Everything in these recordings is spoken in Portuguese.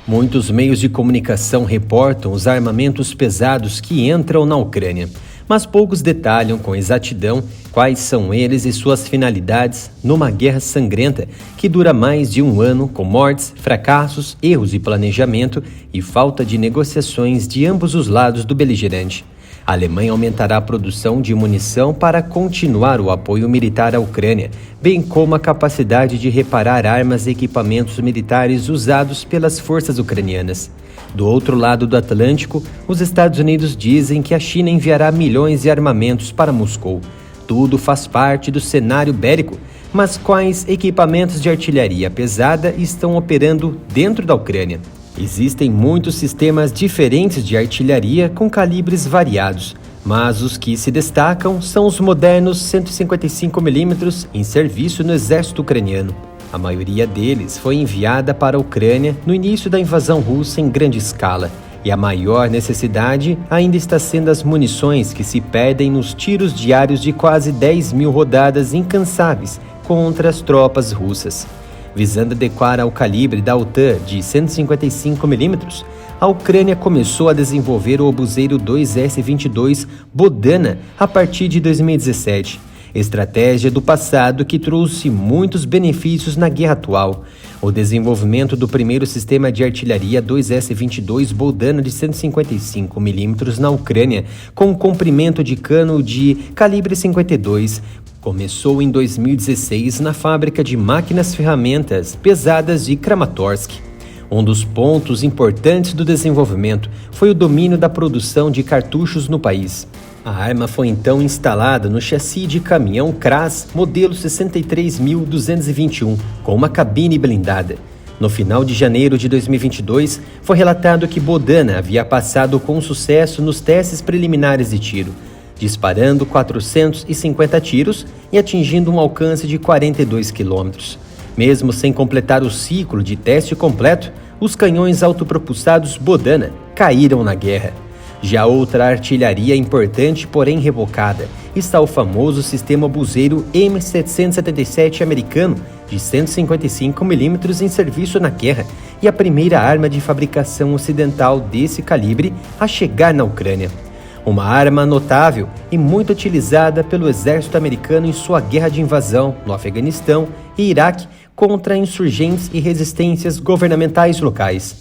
Muitos meios de comunicação reportam os armamentos pesados que entram na Ucrânia, mas poucos detalham com exatidão quais são eles e suas finalidades numa guerra sangrenta que dura mais de um ano, com mortes, fracassos, erros de planejamento e falta de negociações de ambos os lados do beligerante. A Alemanha aumentará a produção de munição para continuar o apoio militar à Ucrânia, bem como a capacidade de reparar armas e equipamentos militares usados pelas forças ucranianas. Do outro lado do Atlântico, os Estados Unidos dizem que a China enviará milhões de armamentos para Moscou. Tudo faz parte do cenário bélico, mas quais equipamentos de artilharia pesada estão operando dentro da Ucrânia? Existem muitos sistemas diferentes de artilharia com calibres variados, mas os que se destacam são os modernos 155mm em serviço no exército ucraniano. A maioria deles foi enviada para a Ucrânia no início da invasão russa em grande escala, e a maior necessidade ainda está sendo as munições que se perdem nos tiros diários de quase 10.000 rodadas incansáveis contra as tropas russas. Visando adequar ao calibre da OTAN de 155mm, a Ucrânia começou a desenvolver o obuseiro 2S-22 Bodana a partir de 2017. Estratégia do passado que trouxe muitos benefícios na guerra atual. O desenvolvimento do primeiro sistema de artilharia 2S-22 Bodana de 155mm na Ucrânia, com comprimento de cano de calibre 52, começou em 2016 na fábrica de máquinas-ferramentas pesadas de Kramatorsk. Um dos pontos importantes do desenvolvimento foi o domínio da produção de cartuchos no país. A arma foi então instalada no chassi de caminhão CRAS modelo 63.221, com uma cabine blindada. No final de janeiro de 2022, foi relatado que Bodana havia passado com sucesso nos testes preliminares de tiro, disparando 450 tiros e atingindo um alcance de 42 quilômetros. Mesmo sem completar o ciclo de teste completo, os canhões autopropulsados Bodana caíram na guerra. Já outra artilharia importante, porém revocada, está o famoso sistema obuseiro M777 americano de 155mm em serviço na guerra e a primeira arma de fabricação ocidental desse calibre a chegar na Ucrânia. Uma arma notável e muito utilizada pelo exército americano em sua guerra de invasão no Afeganistão e Iraque contra insurgentes e resistências governamentais locais.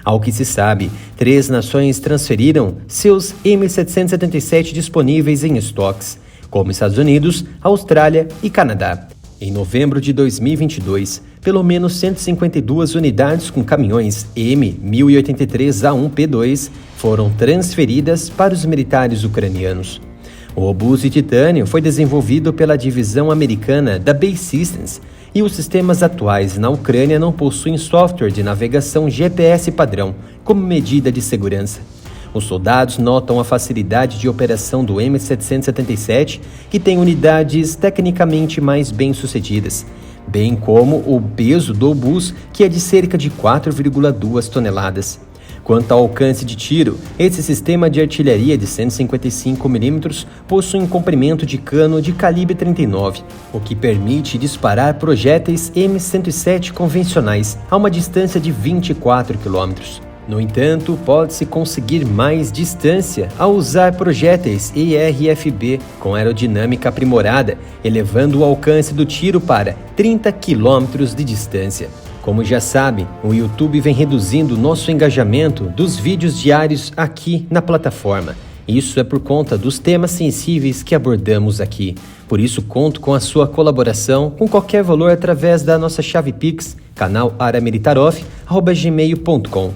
Ao que se sabe, 3 nações transferiram seus M777 disponíveis em estoques, como Estados Unidos, Austrália e Canadá. Em novembro de 2022, pelo menos 152 unidades com caminhões M1083A1P2 foram transferidas para os militares ucranianos. O obus de titânio foi desenvolvido pela divisão americana da Base Systems, e os sistemas atuais na Ucrânia não possuem software de navegação GPS padrão, como medida de segurança. Os soldados notam a facilidade de operação do M777, que tem unidades tecnicamente mais bem-sucedidas, bem como o peso do obus, que é de cerca de 4,2 toneladas. Quanto ao alcance de tiro, esse sistema de artilharia de 155mm possui um comprimento de cano de calibre 39, o que permite disparar projéteis M107 convencionais a uma distância de 24 km. No entanto, pode-se conseguir mais distância ao usar projéteis ERFB com aerodinâmica aprimorada, elevando o alcance do tiro para 30 km de distância. Como já sabe, o YouTube vem reduzindo o nosso engajamento dos vídeos diários aqui na plataforma. Isso é por conta dos temas sensíveis que abordamos aqui. Por isso, conto com a sua colaboração com qualquer valor através da nossa chave Pix, canal@militaroff@gmail.com.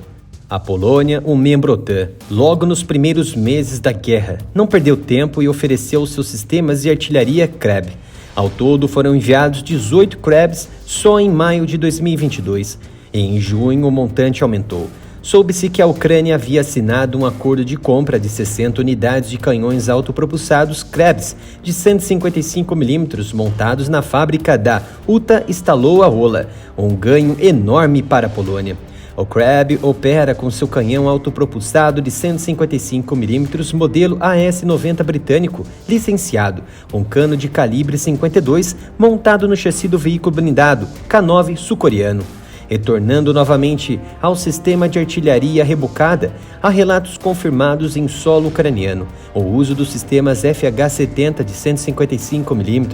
A Polônia, um membro OTAN, logo nos primeiros meses da guerra, não perdeu tempo e ofereceu seus sistemas de artilharia Krab. Ao todo, foram enviados 18 Krabs só em maio de 2022. E em junho, o montante aumentou. Soube-se que a Ucrânia havia assinado um acordo de compra de 60 unidades de canhões autopropulsados Krabs de 155mm montados na fábrica da Uta Stalowa, um ganho enorme para a Polônia. O Krab opera com seu canhão autopropulsado de 155mm modelo AS-90 britânico, licenciado, um cano de calibre 52 montado no chassi do veículo blindado K9 sul-coreano. Retornando novamente ao sistema de artilharia rebocada, há relatos confirmados em solo ucraniano o uso dos sistemas FH-70 de 155 mm.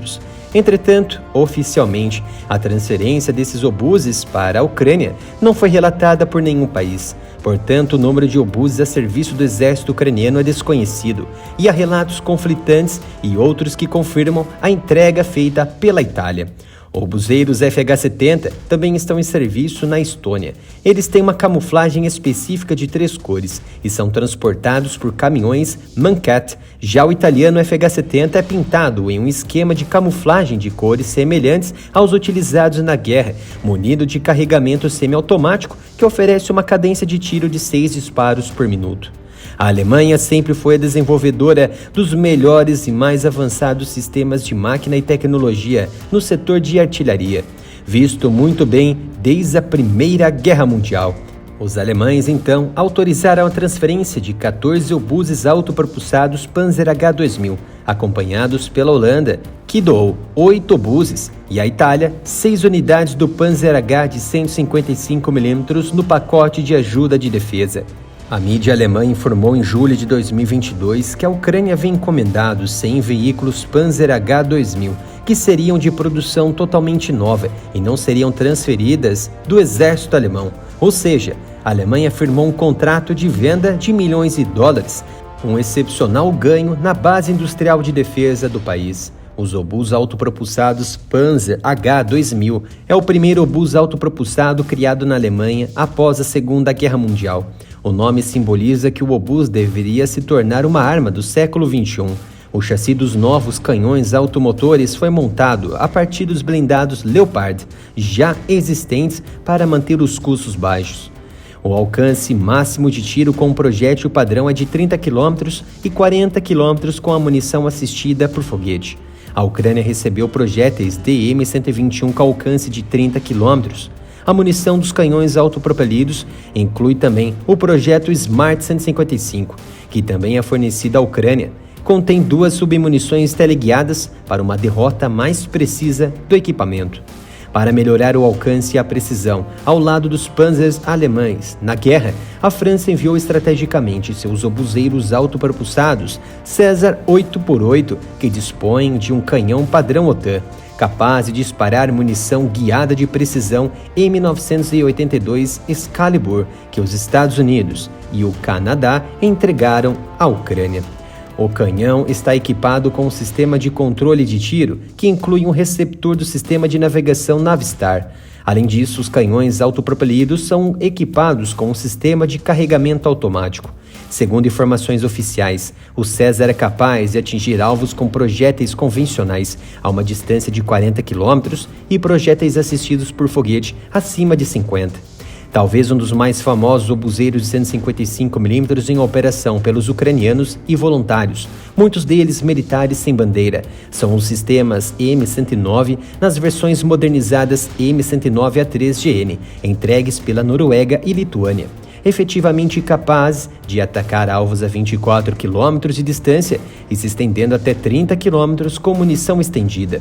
Entretanto, oficialmente, a transferência desses obuses para a Ucrânia não foi relatada por nenhum país. Portanto, o número de obuses a serviço do exército ucraniano é desconhecido, e há relatos conflitantes e outros que confirmam a entrega feita pela Itália. Obuseiros FH-70 também estão em serviço na Estônia. Eles têm uma camuflagem específica de 3 cores e são transportados por caminhões Mancat. Já o italiano FH-70 é pintado em um esquema de camuflagem de cores semelhantes aos utilizados na guerra, munido de carregamento semiautomático que oferece uma cadência de tiro de 6 disparos por minuto. A Alemanha sempre foi a desenvolvedora dos melhores e mais avançados sistemas de máquina e tecnologia no setor de artilharia, visto muito bem desde a Primeira Guerra Mundial. Os alemães, então, autorizaram a transferência de 14 obuses autopropulsados Panzer H-2000, acompanhados pela Holanda, que doou 8 obuses, e a Itália, 6 unidades do Panzer H de 155 mm no pacote de ajuda de defesa. A mídia alemã informou em julho de 2022 que a Ucrânia havia encomendado 100 veículos Panzer H-2000, que seriam de produção totalmente nova e não seriam transferidas do exército alemão. Ou seja, a Alemanha firmou um contrato de venda de milhões de dólares, um excepcional ganho na base industrial de defesa do país. Os obus autopropulsados Panzer H-2000 é o primeiro obus autopropulsado criado na Alemanha após a Segunda Guerra Mundial. O nome simboliza que o obus deveria se tornar uma arma do século XXI. O chassi dos novos canhões automotores foi montado a partir dos blindados Leopard, já existentes para manter os custos baixos. O alcance máximo de tiro com o projétil padrão é de 30 km e 40 km com a munição assistida por foguete. A Ucrânia recebeu projéteis DM-121 com alcance de 30 km. A munição dos canhões autopropelidos inclui também o projeto Smart 155, que também é fornecido à Ucrânia. Contém 2 submunições teleguiadas para uma derrota mais precisa do equipamento. Para melhorar o alcance e a precisão, ao lado dos panzers alemães, na guerra, a França enviou estrategicamente seus obuseiros autopropulsados César 8x8, que dispõem de um canhão padrão OTAN, capaz de disparar munição guiada de precisão M982 Excalibur, que os Estados Unidos e o Canadá entregaram à Ucrânia. O canhão está equipado com um sistema de controle de tiro que inclui um receptor do sistema de navegação Navistar. Além disso, os canhões autopropelidos são equipados com um sistema de carregamento automático. Segundo informações oficiais, o César é capaz de atingir alvos com projéteis convencionais a uma distância de 40 km e projéteis assistidos por foguete acima de 50. Talvez um dos mais famosos obuseiros de 155 mm em operação pelos ucranianos e voluntários, muitos deles militares sem bandeira, são os sistemas M109 nas versões modernizadas M109A3GN, entregues pela Noruega e Lituânia, efetivamente capazes de atacar alvos a 24 km de distância e se estendendo até 30 km com munição estendida.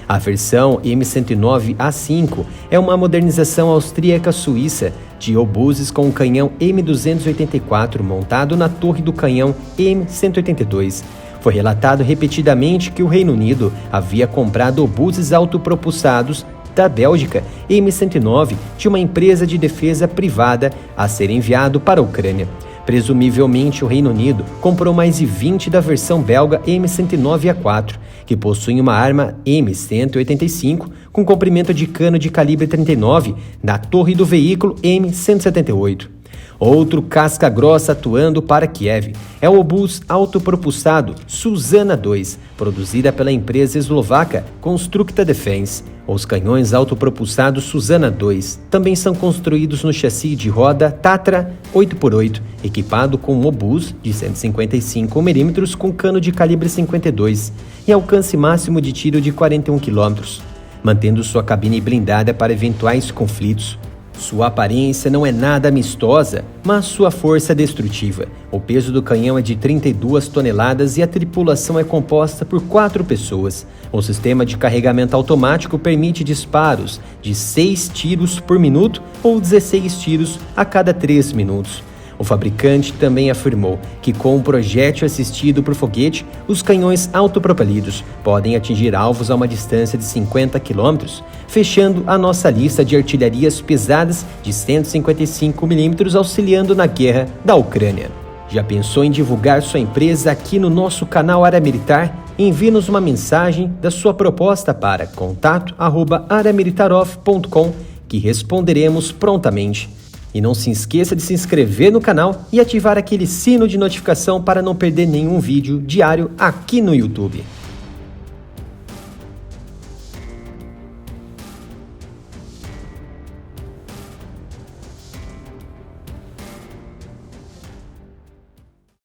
A versão M109A5 é uma modernização austríaca-suíça de obuses com um canhão M284 montado na torre do canhão M182. Foi relatado repetidamente que o Reino Unido havia comprado obuses autopropulsados da Bélgica M109 de uma empresa de defesa privada a ser enviado para a Ucrânia. Presumivelmente, o Reino Unido comprou mais de 20 da versão belga M109A4, que possui uma arma M185 com comprimento de cano de calibre 39 na torre do veículo M178. Outro casca-grossa atuando para Kiev é o obus autopropulsado Suzana 2, produzida pela empresa eslovaca Constructa Defense. Os canhões autopropulsados Suzana 2 também são construídos no chassi de roda Tatra 8x8, equipado com um obus de 155 mm com cano de calibre 52 e alcance máximo de tiro de 41 km, mantendo sua cabine blindada para eventuais conflitos. Sua aparência não é nada amistosa, mas sua força é destrutiva. O peso do canhão é de 32 toneladas e a tripulação é composta por 4 pessoas. O sistema de carregamento automático permite disparos de 6 tiros por minuto ou 16 tiros a cada 3 minutos. O fabricante também afirmou que, com um projétil assistido por foguete, os canhões autopropelidos podem atingir alvos a uma distância de 50 km, fechando a nossa lista de artilharias pesadas de 155 mm auxiliando na guerra da Ucrânia. Já pensou em divulgar sua empresa aqui no nosso canal Área Militar? Envie-nos uma mensagem da sua proposta para contato@areamilitaroff.com que responderemos prontamente. E não se esqueça de se inscrever no canal e ativar aquele sino de notificação para não perder nenhum vídeo diário aqui no YouTube.